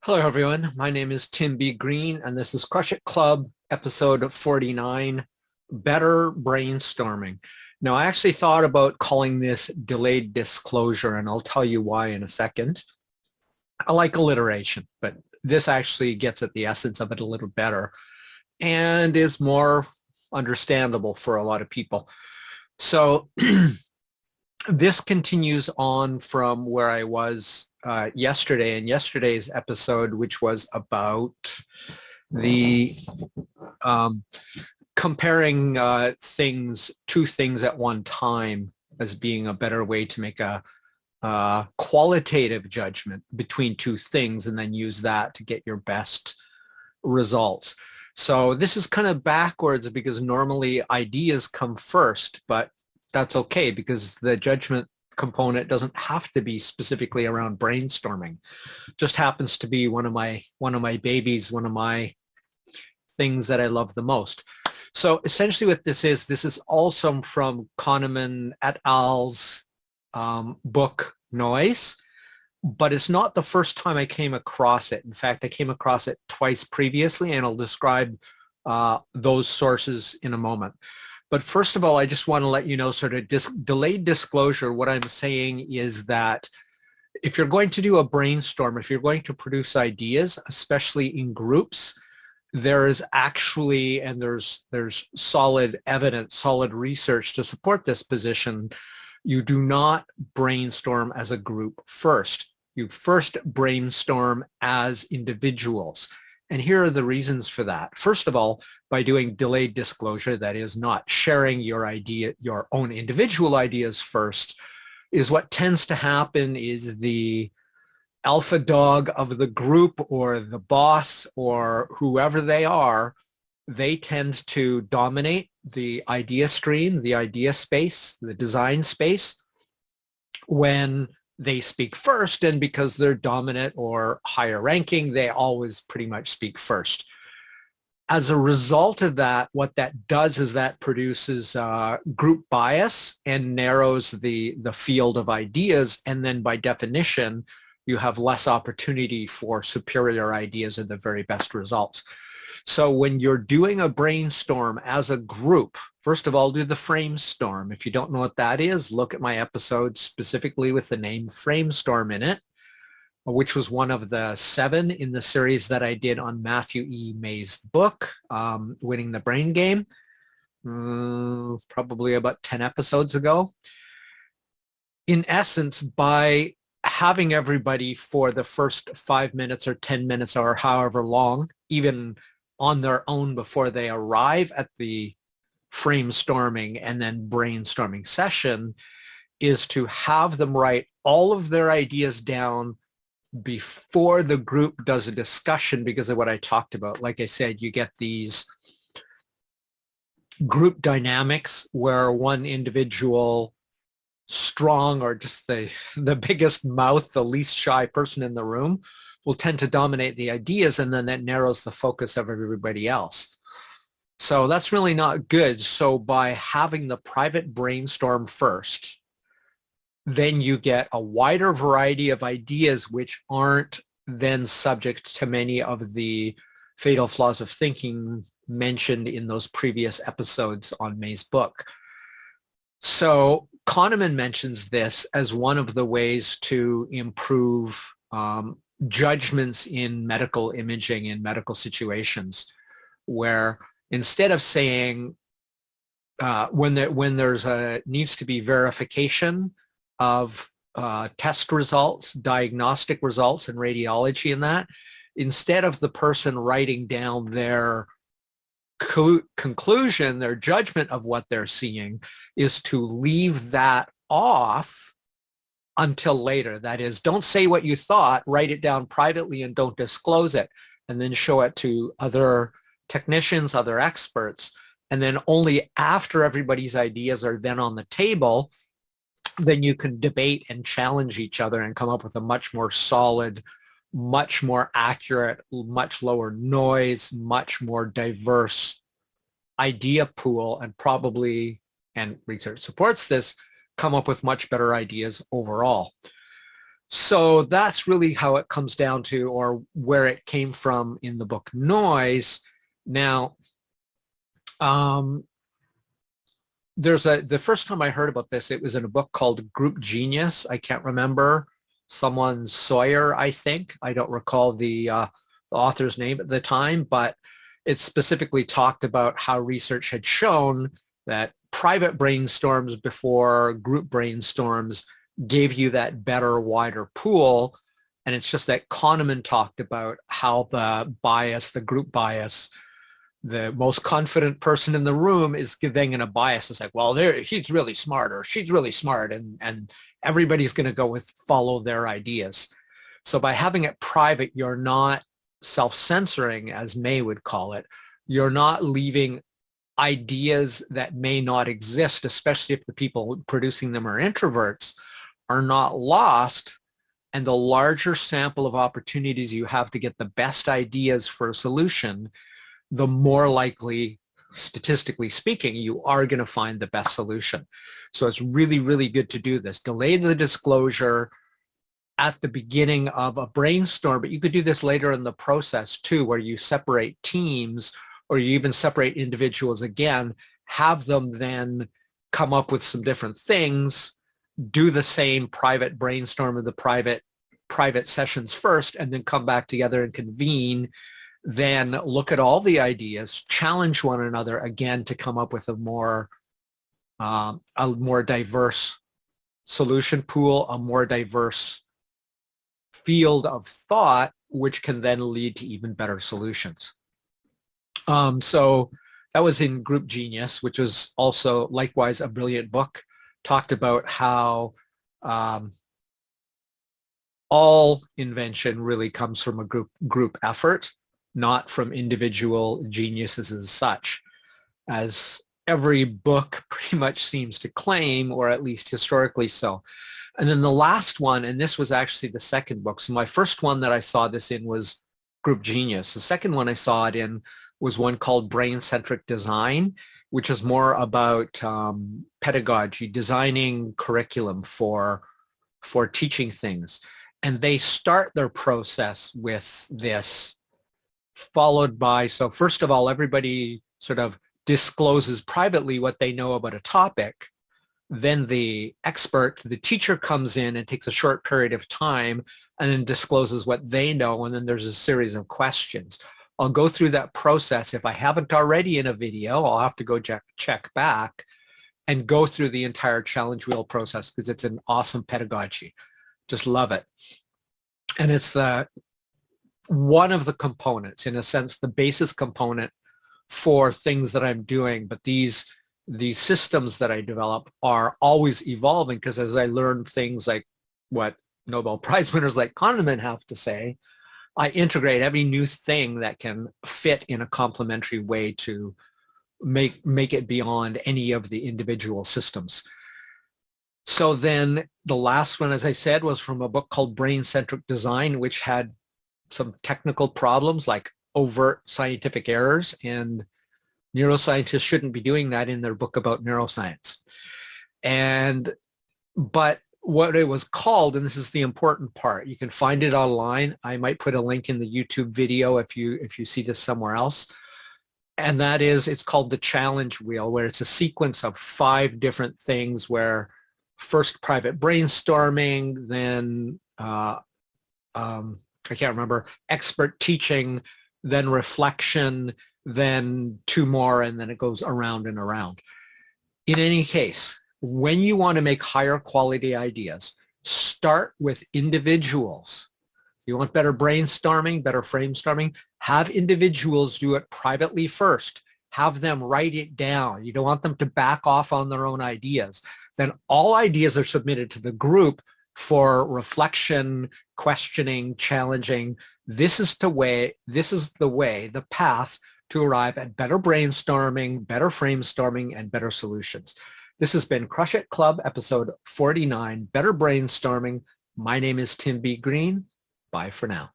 Hello, everyone. My name is Tim B. Green, and this is Crush It Club, episode 49, Better Brainstorming. Now, I actually thought about calling this delayed disclosure, and I'll tell you why in a second. I like alliteration, but this actually gets at the essence of it a little better and is more understandable for a lot of people. So this continues on from where I was yesterday in yesterday's episode, which was about the um, comparing two things at one time as being a better way to make a qualitative judgment between two things and then use that to get your best results. So this is kind of backwards because normally ideas come first, but that's okay because the judgment component doesn't have to be specifically around brainstorming. Just happens to be one of my babies, one of my things that I love the most. So essentially what this is also from Kahneman et al.'s book Noise, but it's not the first time I came across it. In fact, I came across it twice previously, and I'll describe those sources in a moment. But first of all, I just want to let you know, sort of delayed disclosure, what I'm saying is that if you're going to do a brainstorm, if you're going to produce ideas, especially in groups, there is actually, and there's solid evidence, solid research to support this position. You do not brainstorm as a group first. You first brainstorm as individuals. And here are the reasons for that. First of all, by doing delayed disclosure, that is not sharing your idea, your own individual ideas first, is what tends to happen is the alpha dog of the group or the boss or whoever they are, they tend to dominate the idea stream, the idea space, the design space when they speak first. And because they're dominant or higher ranking, they always pretty much speak first. As a result of that, what that does is that produces group bias and narrows the field of ideas. And then by definition, you have less opportunity for superior ideas and the very best results. So when you're doing a brainstorm as a group, first of all, do the Framestorm. If you don't know what that is, look at my episode specifically with the name Framestorm in it, which was one of the 7 in the series that I did on Matthew E. May's book, Winning the Brain Game, probably about 10 episodes ago. In essence, by having everybody for the first 5 minutes or 10 minutes or however long, even on their own before they arrive at the Framestorming and then brainstorming session, is to have them write all of their ideas down before the group does a discussion because of what I talked about. Like I said, you get these group dynamics where one individual strong or just the biggest mouth, the least shy person in the room will tend to dominate the ideas, and then that narrows the focus of everybody else. So that's really not good. So by having the private brainstorm first, then you get a wider variety of ideas which aren't then subject to many of the fatal flaws of thinking mentioned in those previous episodes on May's book. So Kahneman mentions this as one of the ways to improve judgments in medical imaging in medical situations, where instead of saying when there's needs to be verification of test results, diagnostic results in radiology and that, instead of the person writing down their conclusion, their judgment of what they're seeing, is to leave that off until later. That is, don't say what you thought, write it down privately and don't disclose it, and then show it to other technicians, other experts. And then only after everybody's ideas are then on the table, then you can debate and challenge each other and come up with a much more solid, much more accurate, much lower noise, much more diverse idea pool, and probably, and research supports this, come up with much better ideas overall. So that's really how it comes down to, or where it came from in the book Noise. Now, the first time I heard about this, it was in a book called Group Genius. I can't remember, someone Sawyer, I think. I don't recall the author's name at the time, but it specifically talked about how research had shown that private brainstorms before group brainstorms gave you that better, wider pool. And it's just that Kahneman talked about how the bias, the group bias, the most confident person in the room is giving in a bias. It's like, well, he's really smart, or she's really smart, and everybody's going to go with follow their ideas. So by having it private, you're not self-censoring, as May would call it. You're not leaving ideas that may not exist, especially if the people producing them are introverts, are not lost. And the larger sample of opportunities you have to get the best ideas for a solution, the more likely, statistically speaking, you are going to find the best solution. So it's really, really good to do this. Delay the disclosure at the beginning of a brainstorm, but you could do this later in the process too, where you separate teams, or you even separate individuals again, have them then come up with some different things, do the same private brainstorm of the private sessions first, and then come back together and convene. Then look at all the ideas, challenge one another again to come up with a more diverse solution pool, a more diverse field of thought, which can then lead to even better solutions. So that was in Group Genius, which was also likewise a brilliant book. Talked about how all invention really comes from a group effort, not from individual geniuses as such, as every book pretty much seems to claim, or at least historically so. And then the last one, and this was actually the second book. So my first one that I saw this in was Group Genius. The second one I saw it in was one called Brain-Centric Design, which is more about pedagogy, designing curriculum for teaching things. And they start their process with this, followed by, so first of all, everybody sort of discloses privately what they know about a topic. Then the expert, the teacher, comes in and takes a short period of time and then discloses what they know. And then there's a series of questions. I'll go through that process. If I haven't already in a video, I'll have to go check back and go through the entire challenge wheel process, because it's an awesome pedagogy. Just love it. And it's one of the components, in a sense, the basis component for things that I'm doing. But these systems that I develop are always evolving, because as I learn things like what Nobel Prize winners like Kahneman have to say, I integrate every new thing that can fit in a complementary way to make it beyond any of the individual systems. So then the last one, as I said, was from a book called Brain-Centric Design, which had some technical problems like overt scientific errors, and neuroscientists shouldn't be doing that in their book about neuroscience. But what it was called, and this is the important part, you can find it online. I might put a link in the YouTube video if you see this somewhere else. And that is, it's called the challenge wheel, where it's a sequence of 5 different things, where first private brainstorming, then I can't remember, expert teaching, then reflection, then 2 more, and then it goes around and around. In any case, when you want to make higher quality ideas, start with individuals. You want better brainstorming, better framestorming, have individuals do it privately first. Have them write it down. You don't want them to back off on their own ideas. Then all ideas are submitted to the group for reflection, questioning, challenging. This is the way, the path to arrive at better brainstorming, better framestorming, and better solutions. This has been Crush It Club, episode 49, Better Brainstorming. My name is Tim B. Green. Bye for now.